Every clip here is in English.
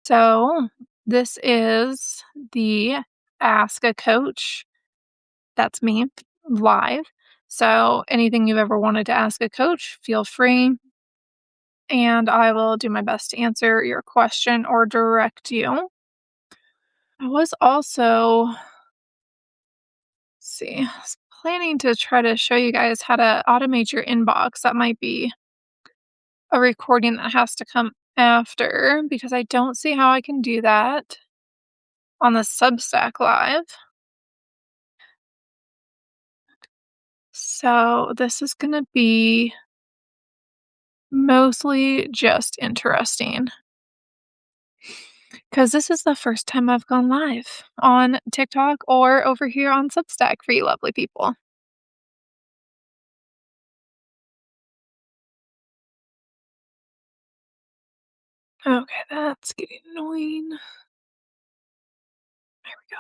So, this is the Ask a Coach. That's me live. So, anything you've ever wanted to ask a coach, feel free, and I will do my best to answer your question or direct you. I was also, I was planning to try to show you guys how to automate your inbox. That might be a recording that has to come after because I don't see how I can do that on the Substack Live. So this is going to be mostly just interesting because this is the first time I've gone live on TikTok or over here on Substack for you lovely people. Okay, that's getting annoying. There we go.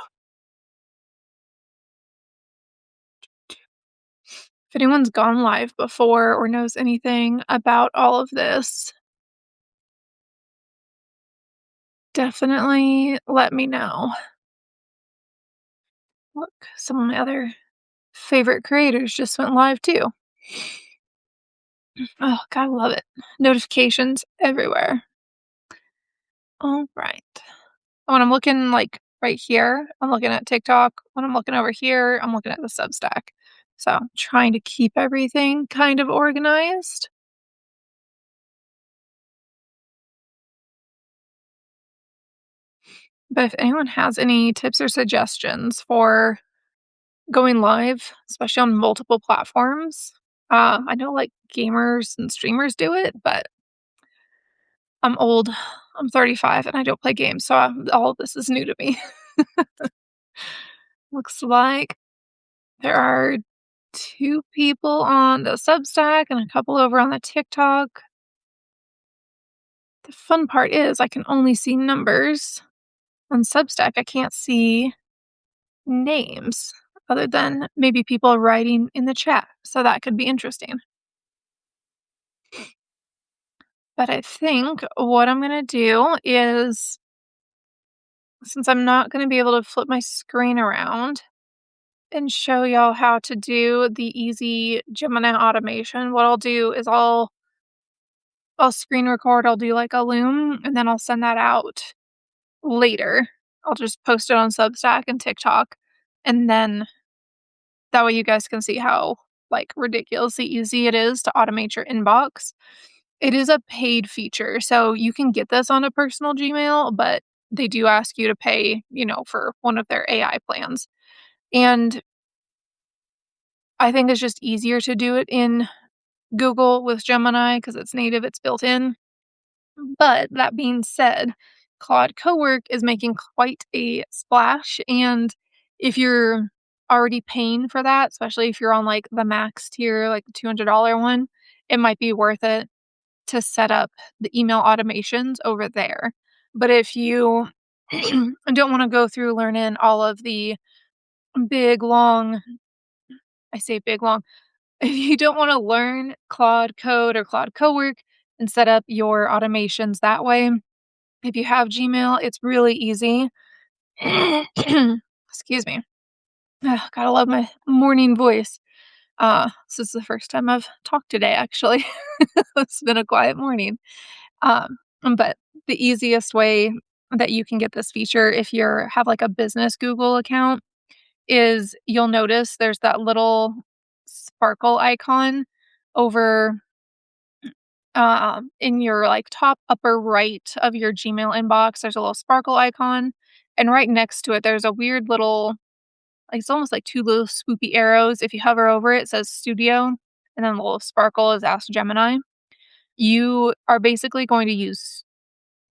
If anyone's gone live before or knows anything about all of this, definitely let me know. Look, some of my other favorite creators just went live too. Oh, God, I love it. Notifications everywhere. All right. When I'm looking like right here, I'm looking at TikTok. When I'm looking over here, I'm looking at the Substack. So I'm trying to keep everything kind of organized. But if anyone has any tips or suggestions for going live, especially on multiple platforms, I know like gamers and streamers do it, but I'm old. I'm 35 and I don't play games, so all of this is new to me. Looks like there are 2 people on the Substack and a couple over on the TikTok. The fun part is I can only see numbers. On Substack, I can't see names other than maybe people writing in the chat, so that could be interesting. But I think what I'm gonna do is, since I'm not gonna be able to flip my screen around and show y'all how to do the easy Gemini automation, what I'll do is I'll screen record, I'll do like a Loom, and then I'll send that out later. I'll just post it on Substack and TikTok, and then that way you guys can see how, like, ridiculously easy it is to automate your inbox. It is a paid feature, so you can get this on a personal Gmail, but they do ask you to pay, for one of their AI plans. And I think it's just easier to do it in Google with Gemini because it's native, it's built in. But that being said, Claude Cowork is making quite a splash, and if you're already paying for that, especially if you're on, like, the max tier, like the $200 one, it might be worth it to set up the email automations over there. But if you don't wanna go through learning all of the big, long I say big, long if you don't wanna learn Claude Code or Claude Cowork and set up your automations that way, if you have Gmail, it's really easy. Excuse me. Ugh, gotta love my morning voice. This is the first time I've talked today, actually. It's been a quiet morning. Um, but the easiest way that you can get this feature if you have like a business Google account is you'll notice there's that little sparkle icon over in your like top upper right of your Gmail inbox. There's a little sparkle icon, and right next to it, there's a weird little, like it's almost like 2 little swoopy arrows. If you hover over it, it says Studio, and then the little sparkle is Ask Gemini. You are basically going to use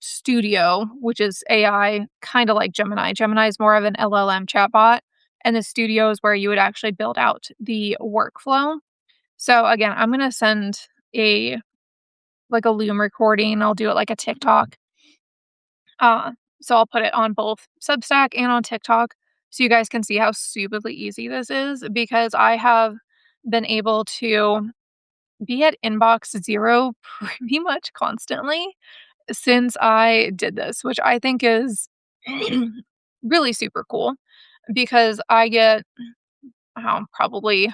Studio, which is AI, kind of like Gemini. Gemini is more of an LLM chatbot, and the Studio is where you would actually build out the workflow. So again, I'm gonna send a a Loom recording. I'll do it like a TikTok. Uh, so I'll put it on both Substack and on TikTok so you guys can see how stupidly easy this is because I have been able to be at inbox 0 pretty much constantly since I did this, which I think is really super cool because I get probably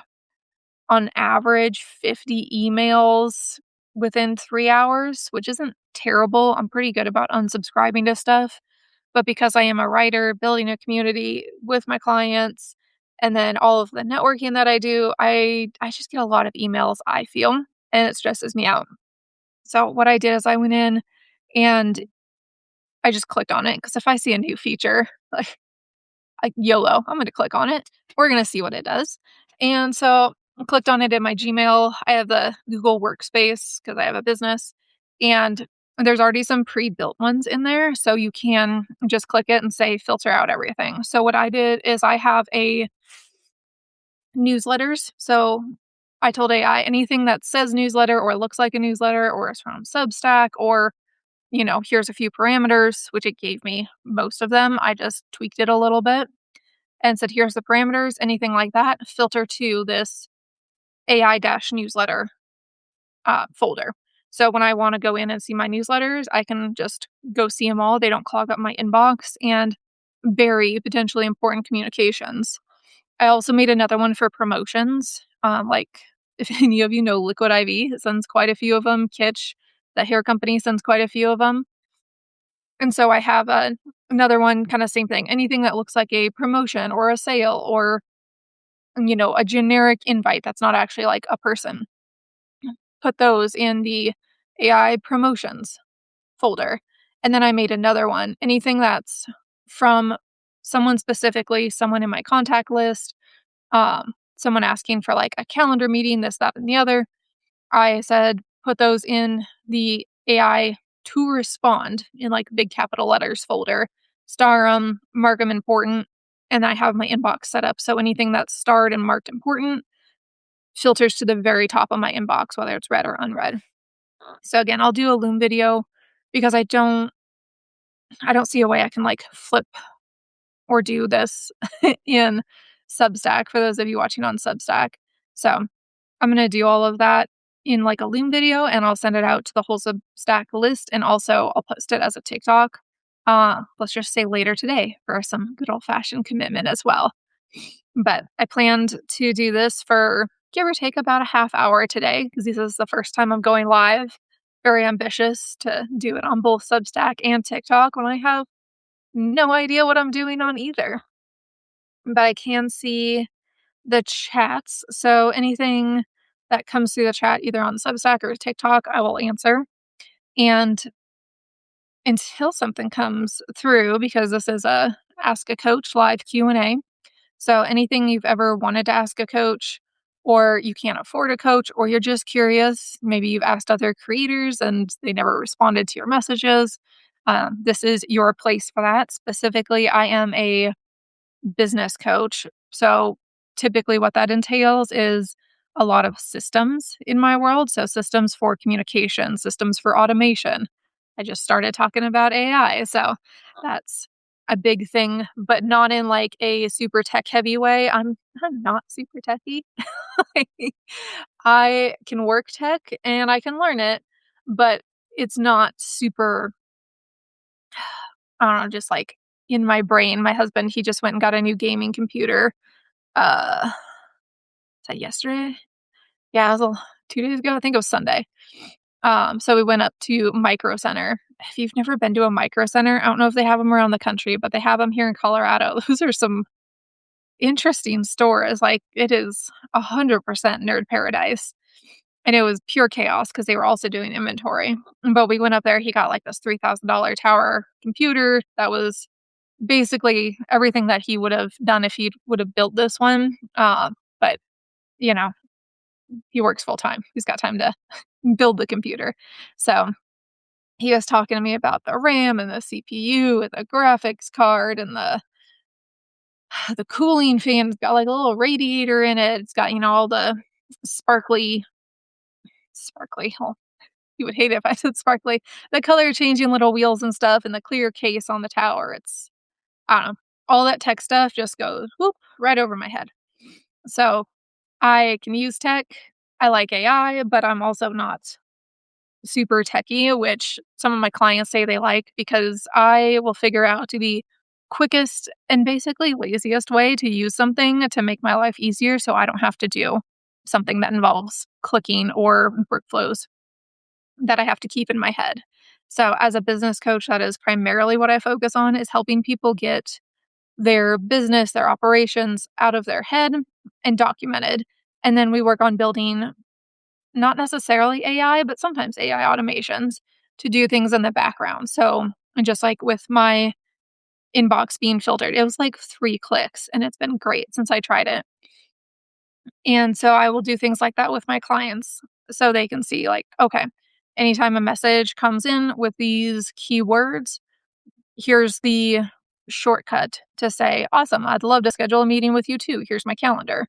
on average 50 emails within 3 hours, which isn't terrible. I'm pretty good about unsubscribing to stuff. But because I am a writer, building a community with my clients, and then all of the networking that I do, I just get a lot of emails, I feel, and it stresses me out. So what I did is I went in and I just clicked on it because if I see a new feature, like YOLO, I'm going to click on it. We're going to see what it does. And so I clicked on it in my Gmail. I have the Google Workspace because I have a business, and there's already some pre-built ones in there. So you can just click it and say filter out everything. So what I did is I have a newsletters. So I told AI anything that says newsletter or looks like a newsletter or is from Substack or here's a few parameters, which it gave me most of them. I just tweaked it a little bit and said, here's the parameters, anything like that, filter to this AI newsletter folder. So when I want to go in and see my newsletters, I can just go see them all. They don't clog up my inbox and very potentially important communications. I also made another one for promotions. Like if any of you know Liquid IV, it sends quite a few of them. Kitsch, the hair company, sends quite a few of them. And so I have another one, kind of same thing. Anything that looks like a promotion or a sale or, a generic invite that's not actually like a person. Put those in the AI promotions folder. And then I made another one. Anything that's from someone specifically, someone in my contact list, someone asking for like a calendar meeting, this, that, and the other. I said, put those in the AI to respond in like big capital letters folder, star them, mark them important, and I have my inbox set up. So anything that's starred and marked important filters to the very top of my inbox, whether it's read or unread. So again, I'll do a Loom video because I don't see a way I can like flip or do this in Substack for those of you watching on Substack. So I'm going to do all of that in like a Loom video and I'll send it out to the whole Substack list and also I'll post it as a TikTok. Let's just say later today for some good old fashioned commitment as well. But I planned to do this for give or take about a half hour today because this is the first time I'm going live. Very ambitious to do it on both Substack and TikTok when I have no idea what I'm doing on either. But I can see the chats. So anything that comes through the chat, either on Substack or TikTok, I will answer. And until something comes through, because this is a Ask a Coach live Q&A. So anything you've ever wanted to ask a coach, or you can't afford a coach, or you're just curious, maybe you've asked other creators and they never responded to your messages. This is your place for that. Specifically, I am a business coach. So typically what that entails is a lot of systems in my world. So systems for communication, systems for automation. I just started talking about AI. So that's a big thing, but not in like a super tech heavy way. I'm not super techy. I can work tech and I can learn it, but it's not super, I don't know, just like in my brain. My husband, he just went and got a new gaming computer. Uh, is that yesterday? Yeah, it was 2 days ago. I think it was Sunday. So we went up to Micro Center. If you've never been to a Micro Center, I don't know if they have them around the country, but they have them here in Colorado. Those are some interesting stores. Like it is 100% nerd paradise. And it was pure chaos because they were also doing inventory. But we went up there. He got like this $3,000 tower computer that was basically everything that he would have done if he would have built this one. But you know, he works full time. He's got time to build the computer. So he was talking to me about the RAM and the CPU and the graphics card and the cooling fan. It's got like a little radiator in it. It's got, all the sparkly. Well, you would hate it if I said sparkly. The color changing little wheels and stuff and the clear case on the tower. It's, I don't know. All that tech stuff just goes whoop right over my head. So I can use tech. I like AI, but I'm also not super techie, which some of my clients say they like because I will figure out to the quickest and basically laziest way to use something to make my life easier so I don't have to do something that involves clicking or workflows that I have to keep in my head. So as a business coach, that is primarily what I focus on is helping people get their business, their operations out of their head and documented. And then we work on building not necessarily AI, but sometimes AI automations to do things in the background. So, and just like with my inbox being filtered, it was like 3 clicks and it's been great since I tried it. And so I will do things like that with my clients so they can see, like, okay, anytime a message comes in with these keywords, here's the shortcut to say, awesome, I'd love to schedule a meeting with you too. Here's my calendar.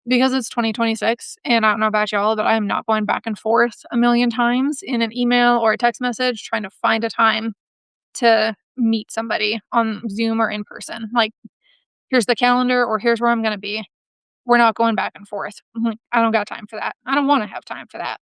Because it's 2026, and I don't know about y'all, but I'm not going back and forth a million times in an email or a text message trying to find a time to meet somebody on Zoom or in person. Like, here's the calendar or here's where I'm going to be. We're not going back and forth. I'm like, I don't got time for that. I don't want to have time for that.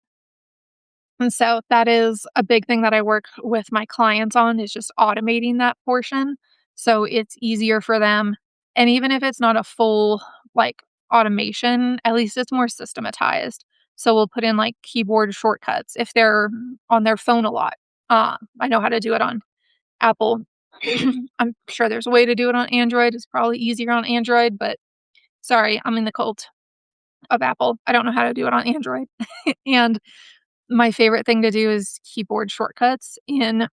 And so that is a big thing that I work with my clients on is just automating that portion so it's easier for them. And even if it's not a full like automation, at least it's more systematized. So we'll put in like keyboard shortcuts if they're on their phone a lot. I know how to do it on Apple. I'm sure there's a way to do it on Android. It's probably easier on Android, but sorry, I'm in the cult of Apple. I don't know how to do it on Android. And my favorite thing to do is keyboard shortcuts in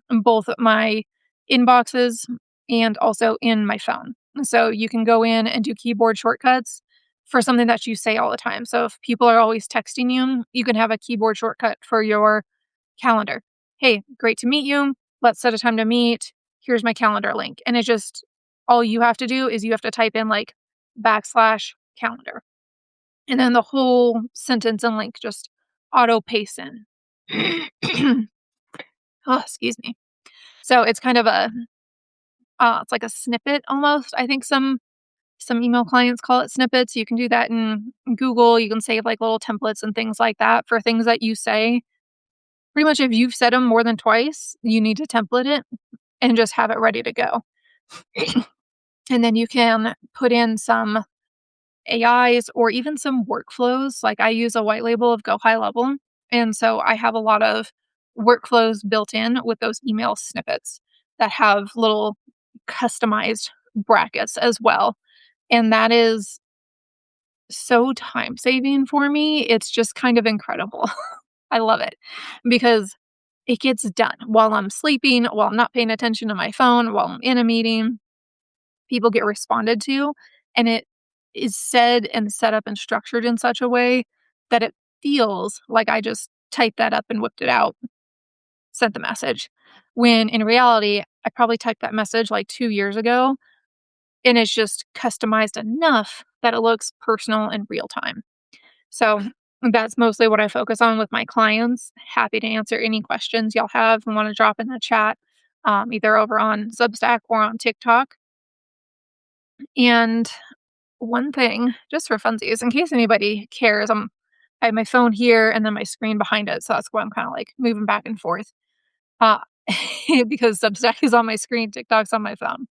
both my inboxes and also in my phone. So you can go in and do keyboard shortcuts for something that you say all the time. So if people are always texting you, you can have a keyboard shortcut for your calendar. Hey, great to meet you. Let's set a time to meet. Here's my calendar link. And it's just all you have to do is you have to type in like backslash calendar. And then the whole sentence and link just auto paste in. Oh, excuse me. So it's kind of it's like a snippet almost. I think some email clients call it snippets. You can do that in Google. You can save like little templates and things like that for things that you say. Pretty much if you've said them more than twice, you need to template it and just have it ready to go. And then you can put in some AIs or even some workflows. Like I use a white label of Go High Level. And so I have a lot of workflows built in with those email snippets that have little customized brackets as well. And that is so time saving for me. It's just kind of incredible. I love it because it gets done while I'm sleeping, while I'm not paying attention to my phone, while I'm in a meeting. People get responded to, and it is said and set up and structured in such a way that it feels like I just typed that up and whipped it out, sent the message. When in reality, I probably typed that message like 2 years ago, and it's just customized enough that it looks personal and real time. So that's mostly what I focus on with my clients. Happy to answer any questions y'all have and want to drop in the chat, either over on Substack or on TikTok. And one thing, just for funsies, in case anybody cares, I have my phone here and then my screen behind it, so that's why I'm kind of like moving back and forth. Uh, because Substack is on my screen, TikTok's on my phone.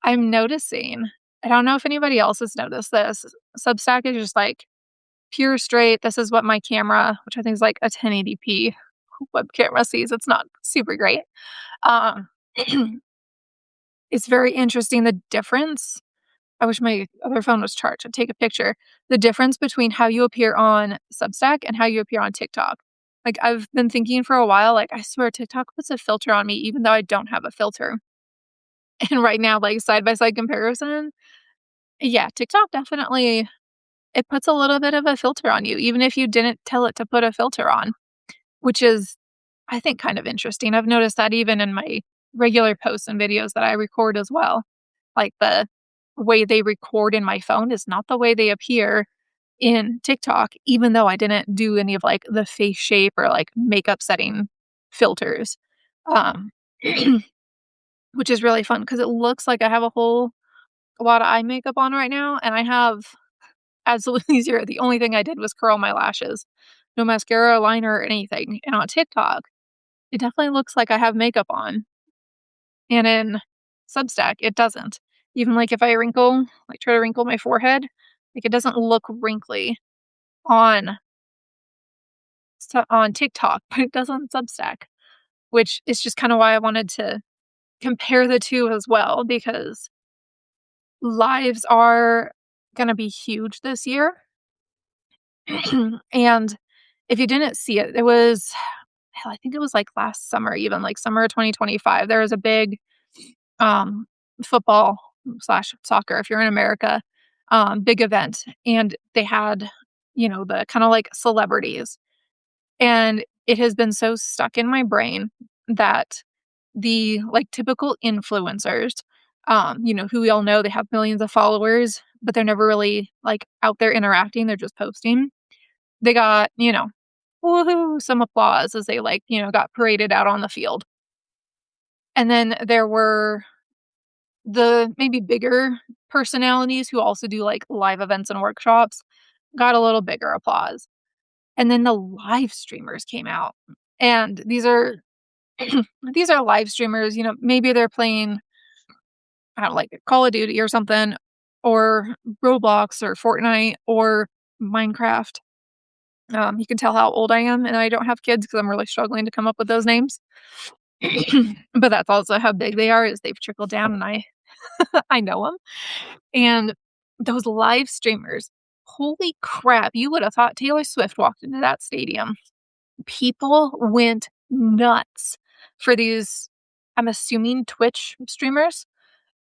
I'm noticing, I don't know if anybody else has noticed this. Substack is just like pure straight. This is what my camera, which I think is like a 1080p web camera sees. It's not super great. Um, it's very interesting the difference. I wish my other phone was charged. I'd take a picture. The difference between how you appear on Substack and how you appear on TikTok. Like, I've been thinking for a while, like, I swear TikTok puts a filter on me, even though I don't have a filter. And right now, like, side by side comparison, yeah, TikTok definitely, it puts a little bit of a filter on you, even if you didn't tell it to put a filter on, which is, I think, kind of interesting. I've noticed that even in my regular posts and videos that I record as well. Like the way they record in my phone is not the way they appear in TikTok, even though I didn't do any of like the face shape or like makeup setting filters. Um, which is really fun because it looks like I have a lot of eye makeup on right now, and I have absolutely zero. The only thing I did was curl my lashes. no mascara, liner, or anything. And on TikTok, it definitely looks like I have makeup on. And in Substack, it doesn't. Even like if I wrinkle, like try to wrinkle my forehead, like it doesn't look wrinkly on on TikTok, but it does on Substack, which is just kind of why I wanted to compare the two as well, because lives are going to be huge this year. And if you didn't see it, it was, hell, I think it was like last summer, even like summer of 2025. There was a big um, football slash soccer, if you're in America, big event. And they had, the kind of like celebrities. And it has been so stuck in my brain that the like typical influencers, who we all know they have millions of followers, but they're never really like out there interacting. They're just posting. They got, woohoo, some applause as they like, got paraded out on the field. And then there were the maybe bigger personalities who also do like live events and workshops, got a little bigger applause. And then the live streamers came out. And these are these are live streamers, maybe they're playing, I don't know, like Call of Duty or something, or Roblox or Fortnite or Minecraft. You can tell how old I am, and I don't have kids because I'm really struggling to come up with those names. But that's also how big they are, is they've trickled down, and I I know them. And those live streamers, holy crap! You would have thought Taylor Swift walked into that stadium. People went nuts for these, I'm assuming, Twitch streamers.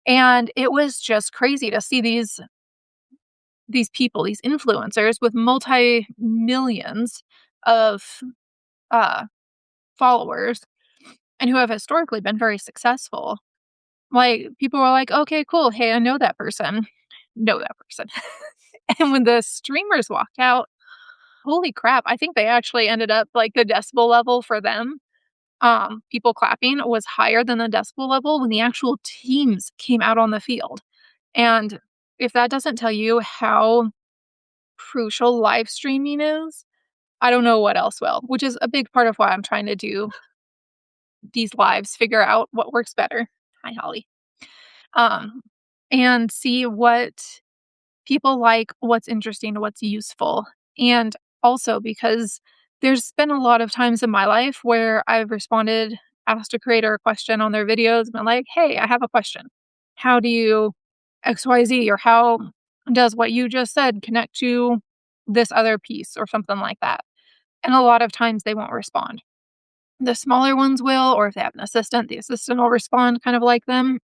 And it was just crazy to see these people, these influencers with multi-millions of uh, followers and who have historically been very successful. Like, people were like, "Okay, cool. Hey, I know that person." Know that person. And when the streamers walked out, holy crap, I think they actually ended up like the decibel level for them, people clapping was higher than the decibel level when the actual teams came out on the field. And if that doesn't tell you how crucial live streaming is, I don't know what else will, which is a big part of why I'm trying to do these lives, figure out what works better. Hi, Holly. Um, and see what people like, what's interesting, what's useful. And also because there's been a lot of times in my life where I've responded, asked a creator a question on their videos, and been like, "Hey, I have a question. How do you XYZ?" Or how does what you just said connect to this other piece or something like that? And a lot of times they won't respond. The smaller ones will, or if they have an assistant, the assistant will respond kind of like them.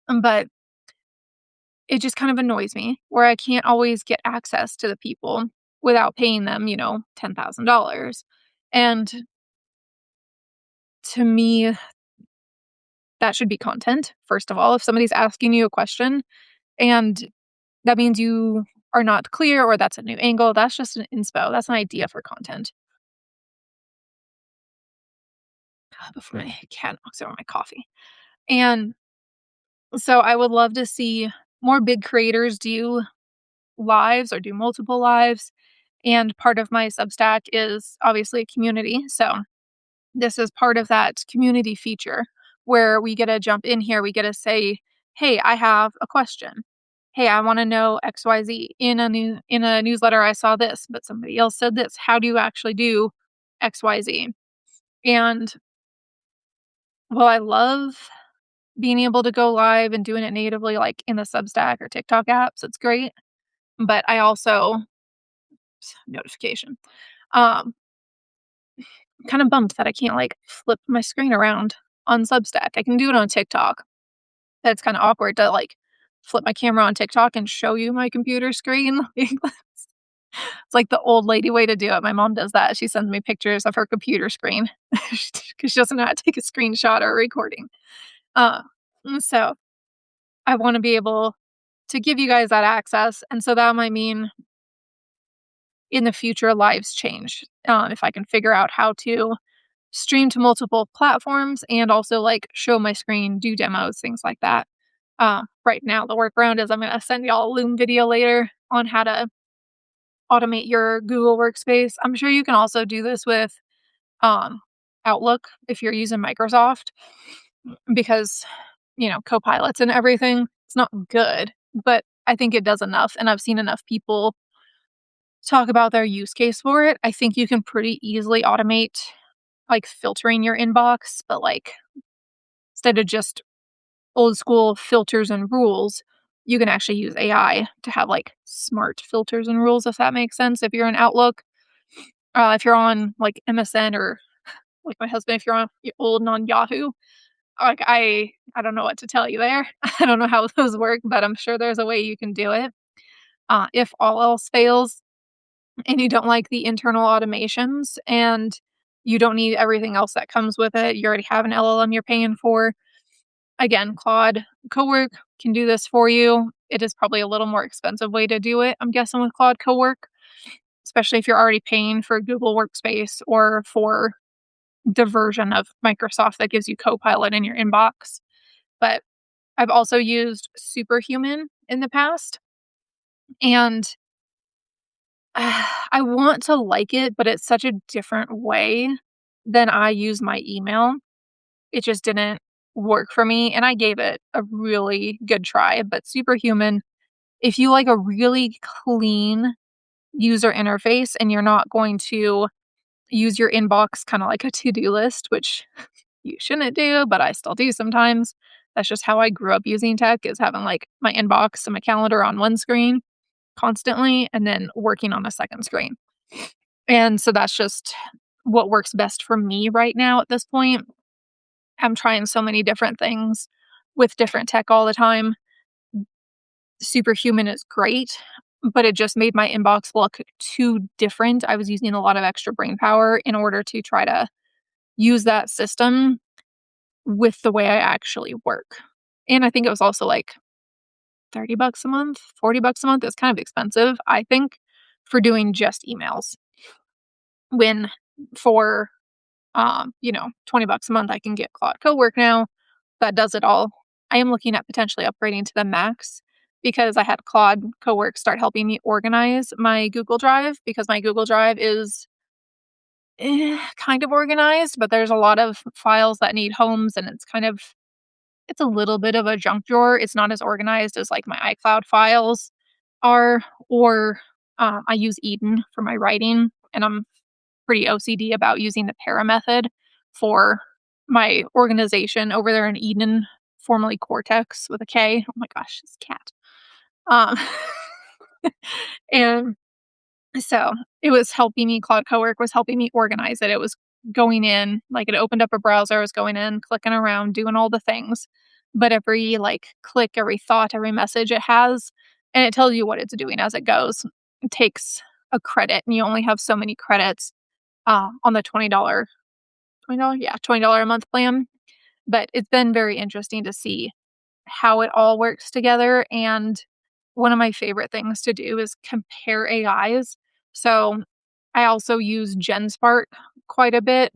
But it just kind of annoys me where I can't always get access to the people without paying them, $10,000. And to me, that should be content, first of all. If somebody's asking you a question and that means you are not clear or that's a new angle, that's just an inspo. That's an idea for content. Before my cat knocks over my coffee. And so I would love to see more big creators do lives or do multiple lives. And part of my Substack is obviously a community. So this is part of that community feature where we get to jump in here. We get to say, "Hey, I have a question. Hey, I want to know XYZ. In a newsletter I saw this, but somebody else said this. How do you actually do XYZ?" And while I love being able to go live and doing it natively, like in the Substack or TikTok apps, it's great. But I also notification. Um, kind of bummed that I can't like flip my screen around on Substack. I can do it on TikTok. That's kind of awkward to like flip my camera on TikTok and show you my computer screen. It's like the old lady way to do it. My mom does that. She sends me pictures of her computer screen because she doesn't know how to take a screenshot or a recording. Uh, so I want to be able to give you guys that access. And so that might mean in the future, lives change. If I can figure out how to stream to multiple platforms and also like show my screen, do demos, things like that. Right now, the workaround is I'm going to send y'all a Loom video later on how to automate your Google Workspace. I'm sure you can also do this with um, Outlook if you're using Microsoft because, Copilots and everything. It's not good, but I think it does enough. And I've seen enough people talk about their use case for it. I think you can pretty easily automate like filtering your inbox, but like instead of just old school filters and rules, you can actually use AI to have like smart filters and rules, if that makes sense. If you're in Outlook, if you're on like MSN or like my husband, if you're on old on Yahoo, like I don't know what to tell you there. I don't know how those work, but I'm sure there's a way you can do it. If all else fails and you don't like the internal automations and you don't need everything else that comes with it, you already have an LLM you're paying for. Again, Claude Cowork can do this for you. It is probably a little more expensive way to do it, I'm guessing, with Claude Cowork, especially if you're already paying for Google Workspace or for the version of Microsoft that gives you Copilot in your inbox. But I've also used Superhuman in the past, and I want to like it, but it's such a different way than I use my email. It just didn't work for me, and I gave it a really good try, but Superhuman, if you like a really clean user interface and you're not going to use your inbox kinda like a to-do list, which you shouldn't do, but I still do sometimes. That's just how I grew up using tech, is having, like, my inbox and my calendar on one screen constantly and then working on a second screen. And so that's just what works best for me right now at this point. I'm trying so many different things with different tech all the time. Superhuman is great, but it just made my inbox look too different. I was using a lot of extra brain power in order to try to use that system with the way I actually work. And I think it was also like 30 bucks a month, 40 bucks a month. It's kind of expensive, I think, for doing just emails. When for 20 bucks a month I can get Claude Cowork now that does it all. I am looking at potentially upgrading to the max because I had Claude Cowork start helping me organize my Google Drive because my Google Drive is kind of organized, but there's a lot of files that need homes and it's a little bit of a junk drawer. It's not as organized as like my iCloud files are, or I use Eden for my writing, and I'm pretty OCD about using the para method for my organization over there in Eden, formerly Cortex with a K. Oh my gosh, this cat. Um, and so it was helping me, Claude Cowork was helping me organize it. It was going in, like it opened up a browser, I was going in, clicking around, doing all the things. But every like click, every thought, every message it has, and it tells you what it's doing as it goes. It takes a credit, and you only have so many credits on the $20, yeah, $20 a month plan. But it's been very interesting to see how it all works together. And one of my favorite things to do is compare AIs. So I also use GenSpark quite a bit,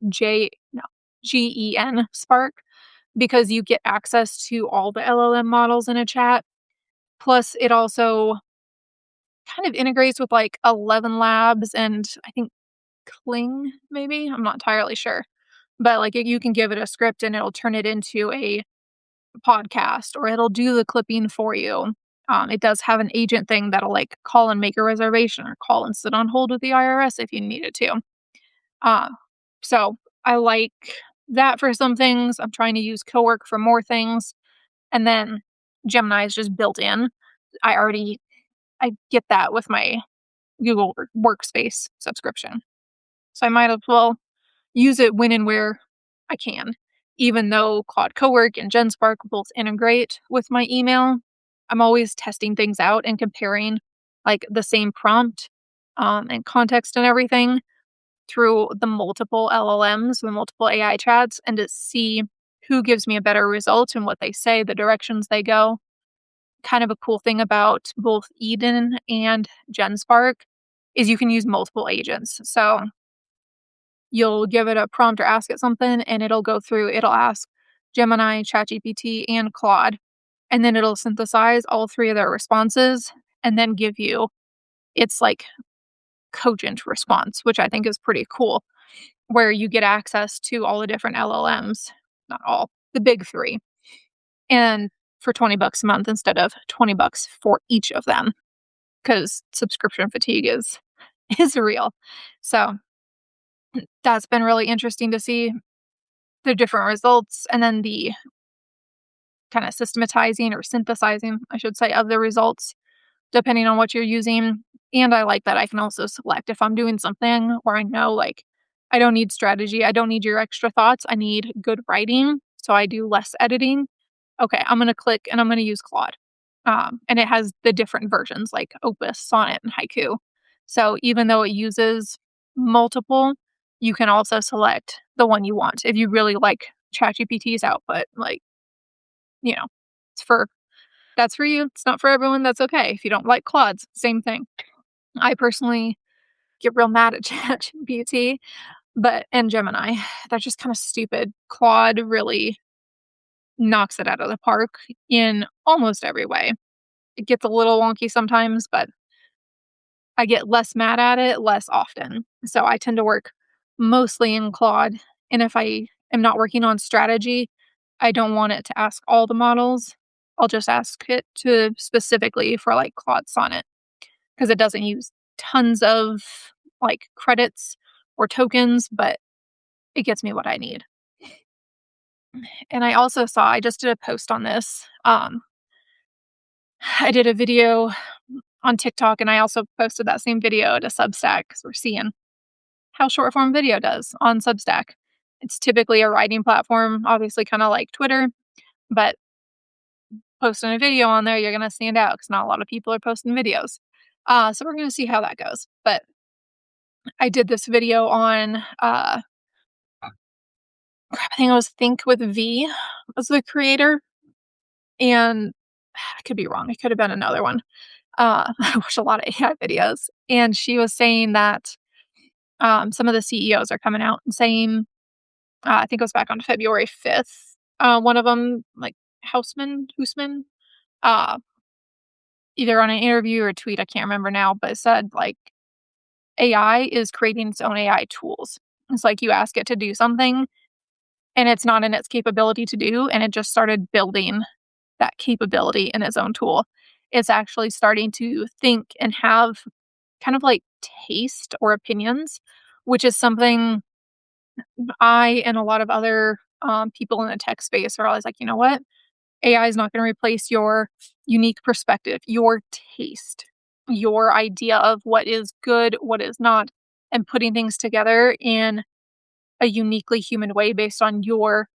J no, GEN Spark, because you get access to all the LLM models in a chat. Plus, it also kind of integrates with like 11 Labs and I think Kling, maybe. I'm not entirely sure. But like you can give it a script and it'll turn it into a podcast or it'll do the clipping for you. It does have an agent thing that'll like call and make a reservation or call and sit on hold with the IRS if you needed to. Uh, so I like that for some things. I'm trying to use Cowork for more things. And then Gemini is just built in. I get that with my Google Workspace subscription. So I might as well use it when and where I can. Even though Claude Cowork and GenSpark both integrate with my email, I'm always testing things out and comparing like the same prompt and context and everything through the multiple LLMs, the multiple AI chats, and to see who gives me a better result and what they say, the directions they go. Kind of a cool thing about both Eden and GenSpark is you can use multiple agents. So you'll give it a prompt or ask it something, and it'll go through, it'll ask Gemini, ChatGPT, and Claude, and then it'll synthesize all three of their responses and then give you It's like cogent response, which I think is pretty cool, where you get access to all the different LLMs, not all, the big 3, and for $20 a month instead of $20 for each of them, because subscription fatigue is is real. So, that's been really interesting to see the different results and then the kinda systematizing or synthesizing, I should say, of the results depending on what you're using. And I like that I can also select if I'm doing something where I know, like, I don't need strategy, I don't need your extra thoughts, I need good writing, so I do less editing. Okay, I'm gonna click and I'm gonna use Claude. And it has the different versions like Opus, Sonnet, and Haiku. So even though it uses multiple, you can also select the one you want. If you really like ChatGPT's output, like, you know, it's for that's for you. It's not for everyone. That's okay. If you don't like Claude's, same thing. I personally get real mad at ChatGPT, but and Gemini. They're just kind of stupid. Claude really knocks it out of the park in almost every way. It gets a little wonky sometimes, but I get less mad at it less often. So I tend to work mostly in Claude. And if I am not working on strategy, I don't want it to ask all the models. I'll just ask it to specifically for like Claude Sonnet because it doesn't use tons of like credits or tokens, but it gets me what I need. And I also saw, I just did a post on this. I did a video on TikTok and I also posted that same video to Substack because we're seeing how short form video does on Substack. It's typically a writing platform, obviously kind of like Twitter, but posting a video on there, you're going to stand out because not a lot of people are posting videos. So we're going to see how that goes. But I did this video on, crap, I think it was Think with V was the creator. And I could be wrong. It could have been another one. I watch a lot of AI videos. And she was saying that some of the CEOs are coming out and saying, I think it was back on February 5th. One of them, like Hoosman, uh, either on an interview or a tweet, I can't remember now, but it said like AI is creating its own AI tools. It's like you ask it to do something and it's not in its capability to do, and it just started building that capability in its own tool. It's actually starting to think and have kind of like taste or opinions, which is something I and a lot of other people in the tech space are always like, you know what? AI is not going to replace your unique perspective, your taste, your idea of what is good, what is not, and putting things together in a uniquely human way based on your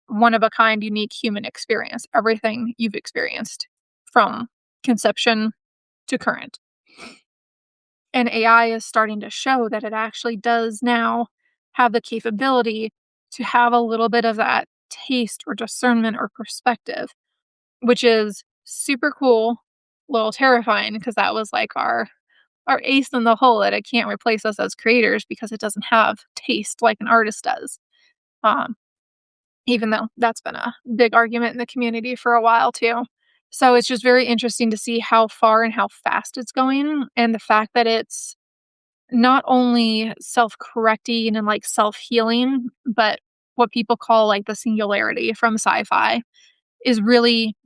one of a kind, unique human experience, everything you've experienced from conception to current. And AI is starting to show that it actually does now have the capability to have a little bit of that taste or discernment or perspective, which is super cool, a little terrifying because that was like our ace in the hole that it can't replace us as creators because it doesn't have taste like an artist does. Um, Even though that's been a big argument in the community for a while too. So it's just very interesting to see how far and how fast it's going, and the fact that it's not only self-correcting and, like, self-healing, but what people call, like, the singularity from sci-fi is really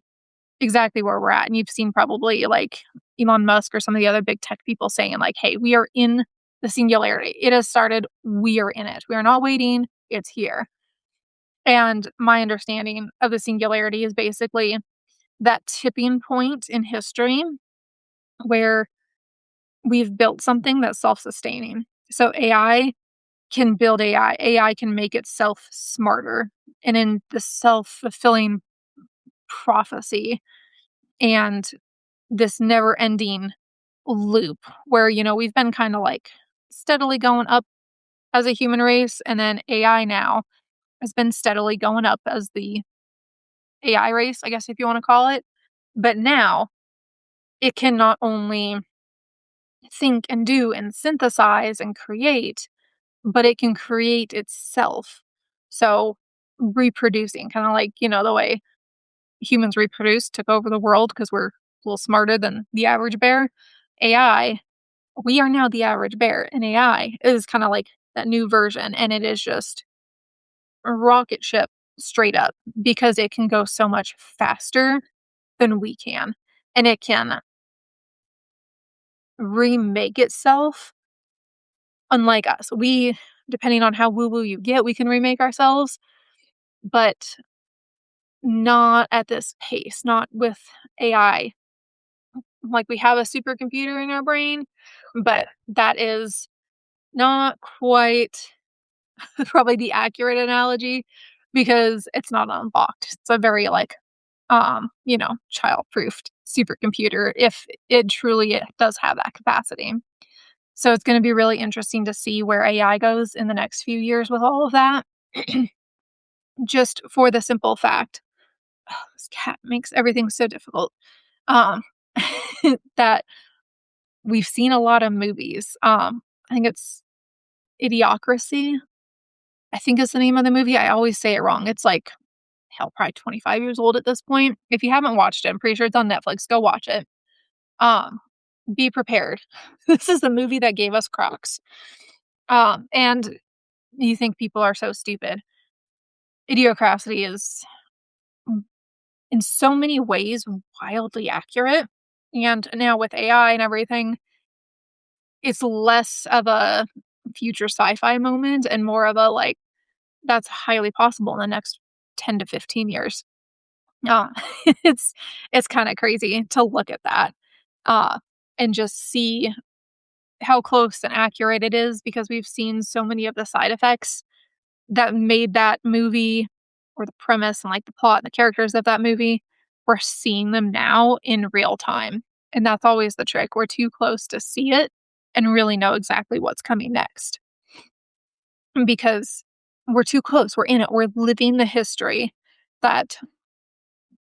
exactly where we're at, and you've seen probably, like, Elon Musk or some of the other big tech people saying, like, "Hey, we are in the singularity. It has started. We are in it. We are not waiting. It's here." And my understanding of the singularity is basically that tipping point in history where we've built something that's self-sustaining. So AI can build AI. AI can make itself smarter. And in the self-fulfilling prophecy and this never-ending loop where, we've been kind of like steadily going up as a human race, and then AI now has been steadily going up as the AI race, I guess if you want to call it. But now it can not only think and do and synthesize and create, but it can create itself. So reproducing, kind of like, the way humans reproduce, took over the world because we're a little smarter than the average bear. AI We are now the average bear, and AI is kinda like that new version, and it is just a rocket ship straight up because it can go so much faster than we can, and it can remake itself unlike us. We depending on how woo-woo you get, we can remake ourselves, but not at this pace, not with AI. Like, we have a supercomputer in our brain, but that is not quite probably the accurate analogy because it's not unlocked. It's a very, like, child-proofed supercomputer if it truly does have that capacity. So it's gonna be really interesting to see where AI goes in the next few years with all of that. Just for the simple fact this cat makes everything so difficult, um, that we've seen a lot of movies, I think it's Idiocracy, I think is the name of the movie, I always say it wrong, it's like, hell, probably 25 years old at this point. If you haven't watched it, I'm pretty sure it's on Netflix, go watch it. Um, be prepared. This is the movie that gave us Crocs. And you think people are so stupid. Idiocracy is, mm, in so many ways, wildly accurate, and now with AI and everything, it's less of a future sci-fi moment and more of a, like, that's highly possible in the next 10 to 15 years. Uh, it's it's kinda crazy to look at that, uh, and just see how close and accurate it is because we've seen so many of the side effects that made that movie or the premise and, like, the plot and the characters of that movie, we're seeing them now in real time, and that's always the trick. We're too close to see it and really know exactly what's coming next because we're too close. We're in it. We're living the history that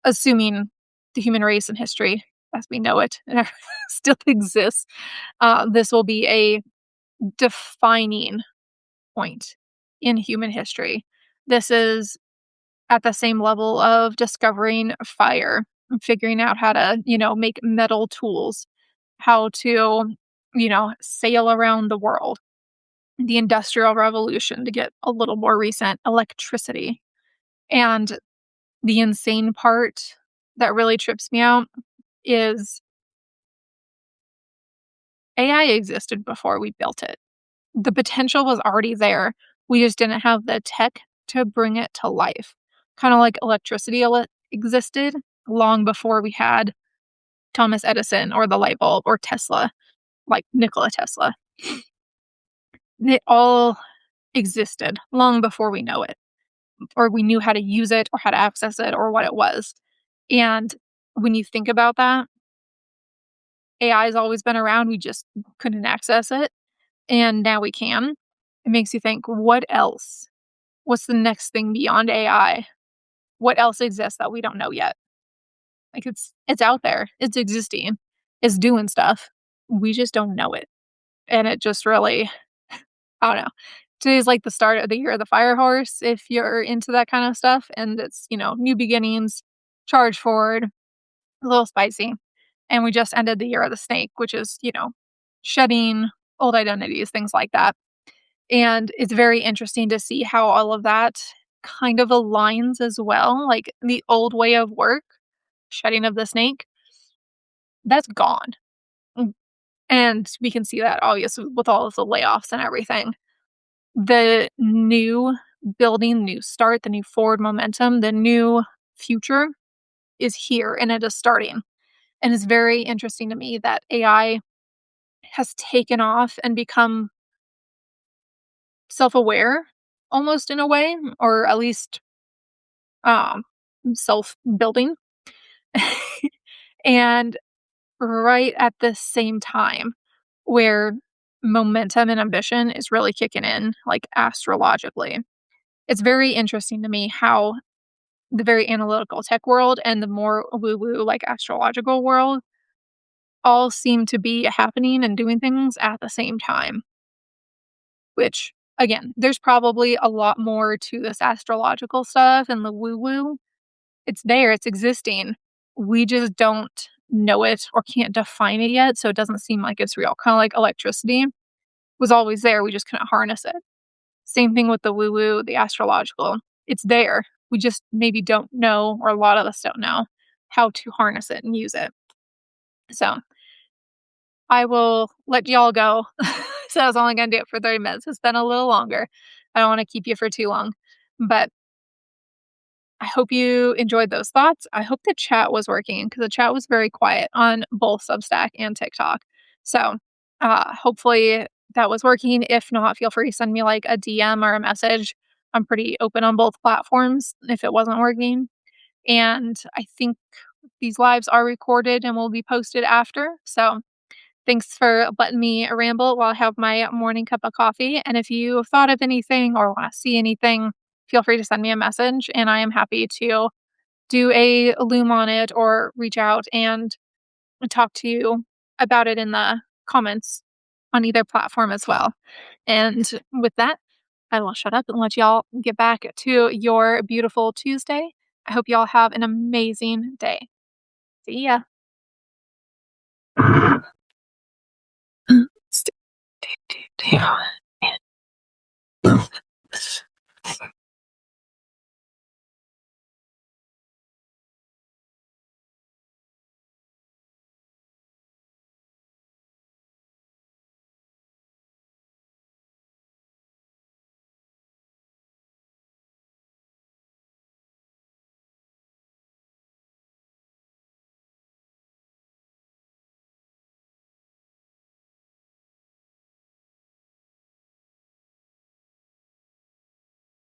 assuming the human race and history as we know it and still exists, this will be a defining point in human history. This is at the same level of discovering fire, figuring out how to, make metal tools, how to, sail around the world. The Industrial Revolution, to get a little more recent, electricity. And the insane part that really trips me out is AI existed before we built it. The potential was already there. We just didn't have the tech to bring it to life. Kinda like electricity existed long before we had Thomas Edison or the light bulb or Tesla, like Nikola Tesla. It all existed long before we know it, or we knew how to use it or how to access it or what it was. And when you think about that, AI has always been around, we just couldn't access it, and now we can. It makes you think, what else? What's the next thing beyond AI? What else exists that we don't know yet? Like, it's out there, it's existing, it's doing stuff. We just don't know it, and it just really I don't know. Today's like the start of the year of the fire horse if you're into that kind of stuff, and it's, new beginnings, charge forward, a little spicy, and we just ended the year of the snake, which is, shedding old identities, things like that, and it's very interesting to see how all of that kind of aligns as well, like, the old way of work, shedding of the snake, that's gone, mm, and we can see that obviously with all of the layoffs and everything. The new building, new start, the new forward momentum, the new future is here and it is starting. And it's very interesting to me that AI has taken off and become self aware almost in a way, or at least um, self building. And right at the same time, where momentum and ambition is really kicking in, like astrologically. It's very interesting to me how the very analytical tech world and the more woo woo, like astrological world, all seem to be happening and doing things at the same time. Which, again, there's probably a lot more to this astrological stuff and the woo woo. It's there, it's existing. We just don't know it or can't define it yet, so it doesn't seem like it's real. Kinda like electricity was always there, we just couldn't harness it. Same thing with the woo-woo, the astrological. It's there. We just maybe don't know, or a lot of us don't know, how to harness it and use it. So, I will let y'all go. So I was only gonna do it for 30 minutes. It's been a little longer. I don't wanna keep you for too long, but I hope you enjoyed those thoughts. I hope the chat was working because the chat was very quiet on both Substack and TikTok. So, hopefully that was working. If not, feel free to send me like a DM or a message. I'm pretty open on both platforms if it wasn't working. And I think these lives are recorded and will be posted after. So, thanks for letting me ramble while I have my morning cup of coffee. And if you have thought of anything or want to see anything, feel free to send me a message and I am happy to do a loom on it or reach out and talk to you about it in the comments on either platform as well. And with that, I will shut up and let y'all get back to your beautiful Tuesday. I hope y'all have an amazing day. See ya.